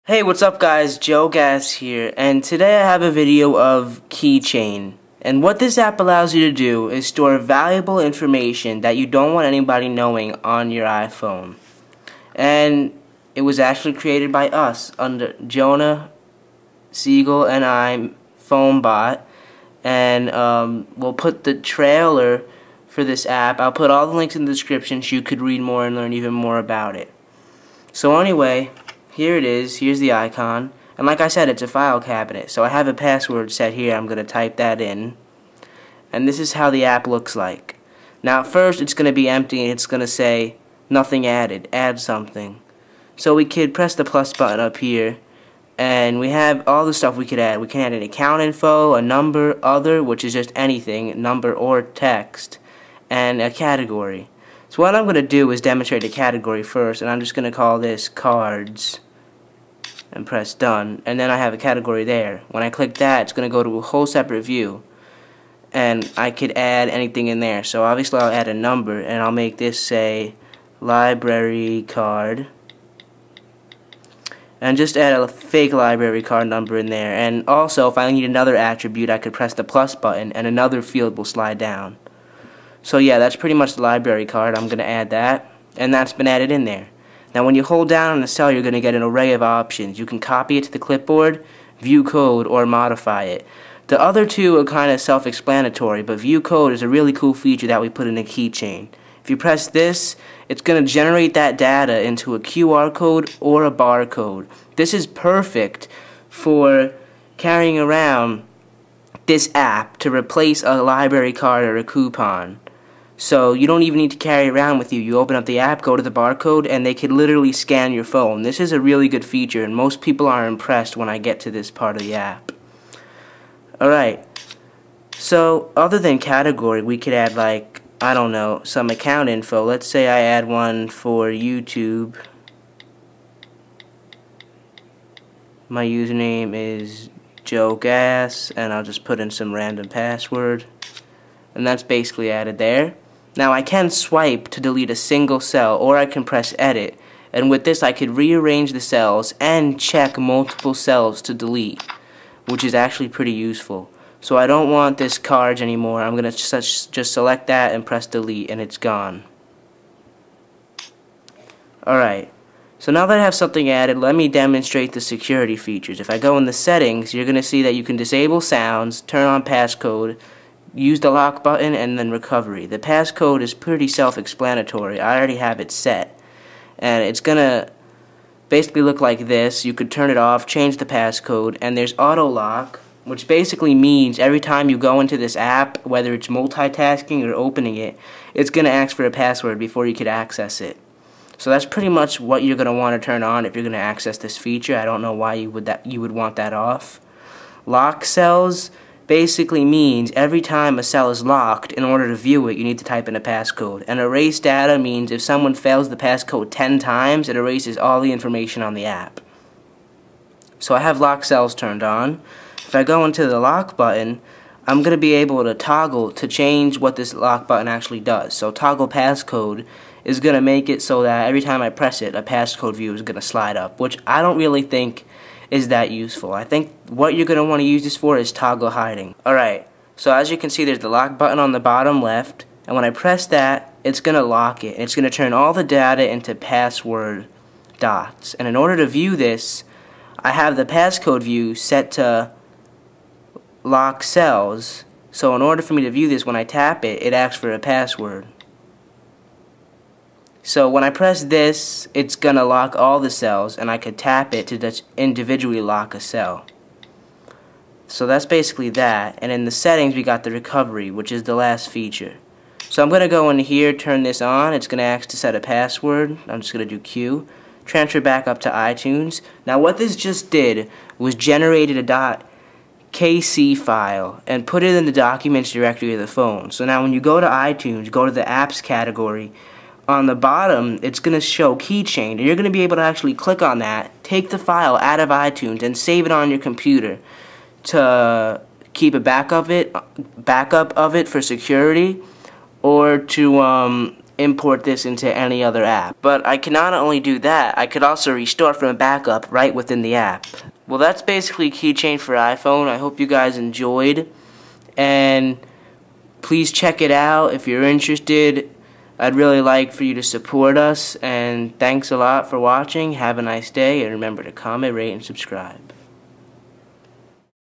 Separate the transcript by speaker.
Speaker 1: Hey, what's up guys, Joe Gas here, and today I have a video of Keychain. And what this app allows you to do is store valuable information that you don't want anybody knowing on your iPhone. And it was actually created by us, under Jonah, Siegel, and I, PhoneBot. And we'll put the trailer for this app. I'll put all the links in the description so you could read more and learn even more about it. So anyway, here it is, here's the icon, and like I said, it's a file cabinet, so I have a password set here. I'm going to type that in, and this is how the app looks like. Now at first it's going to be empty and it's going to say nothing added, add something. So we could press the plus button up here, and we have all the stuff we could add. We can add an account info, a number, other, which is just anything, number or text, and a category. So what I'm going to do is demonstrate a category first, and I'm just going to call this cards. And press done, and then I have a category there. When I click that, it's going to go to a whole separate view, and I could add anything in there. So obviously I'll add a number, and I'll make this say library card, and just add a fake library card number in there. And also, if I need another attribute, I could press the plus button and another field will slide down. So yeah, that's pretty much the library card. I'm going to add that, and that's been added in there. Now when you hold down on the cell, you're going to get an array of options. You can copy it to the clipboard, view code, or modify it. The other two are kind of self-explanatory, but view code is a really cool feature that we put in a keychain. If you press this, it's going to generate that data into a QR code or a barcode. This is perfect for carrying around this app to replace a library card or a coupon. So you don't even need to carry it around with you. You open up the app, go to the barcode, and they can literally scan your phone. This is a really good feature, and most people are impressed when I get to this part of the app. Alright, so other than category, we could add, like, I don't know, some account info. Let's say I add one for YouTube. My username is Joe Gas, and I'll just put in some random password. And that's basically added there. Now I can swipe to delete a single cell, or I can press edit, and with this I could rearrange the cells and check multiple cells to delete, which is actually pretty useful. So I don't want this cards anymore. I'm going to just select that and press delete, and it's gone. Alright, so now that I have something added, let me demonstrate the security features. If I go in the settings, you're going to see that you can disable sounds, turn on passcode, use the lock button, and then recovery. The passcode is pretty self-explanatory. I already have it set, and it's gonna basically look like this. You could turn it off, change the passcode, and there's auto lock, which basically means every time you go into this app, whether it's multitasking or opening it, it's gonna ask for a password before you could access it. So that's pretty much what you're gonna want to turn on if you're gonna access this feature. I don't know why you would want that off. Lock cells basically means every time a cell is locked, in order to view it, you need to type in a passcode. And erase data means if someone fails the passcode 10 times, it erases all the information on the app. So I have lock cells turned on. If I go into the lock button, I'm going to be able to toggle to change what this lock button actually does. So toggle passcode is going to make it so that every time I press it, a passcode view is going to slide up, which I don't really think is that useful. I think what you're going to want to use this for is toggle hiding. Alright, so as you can see, there's the lock button on the bottom left, and when I press that, it's going to lock it, and it's going to turn all the data into password dots. And in order to view this, I have the passcode view set to lock cells, so in order for me to view this, when I tap it, it asks for a password. So when I press this, it's going to lock all the cells, and I could tap it to just individually lock a cell. So that's basically that. And in the settings, we got the recovery, which is the last feature. So I'm going to go in here, turn this on. It's going to ask to set a password. I'm just going to do Q. Transfer back up to iTunes. Now what this just did was generated a .kc file and put it in the documents directory of the phone. So now when you go to iTunes, go to the apps category, on the bottom, it's going to show Keychain, and you're going to be able to actually click on that, take the file out of iTunes, and save it on your computer to keep a backup of it for security, or to import this into any other app. But I can not only do that, I could also restore from a backup right within the app. Well, that's basically Keychain for iPhone. I hope you guys enjoyed, and please check it out if you're interested. I'd really like for you to support us, and thanks a lot for watching. Have a nice day, and remember to comment, rate, and subscribe.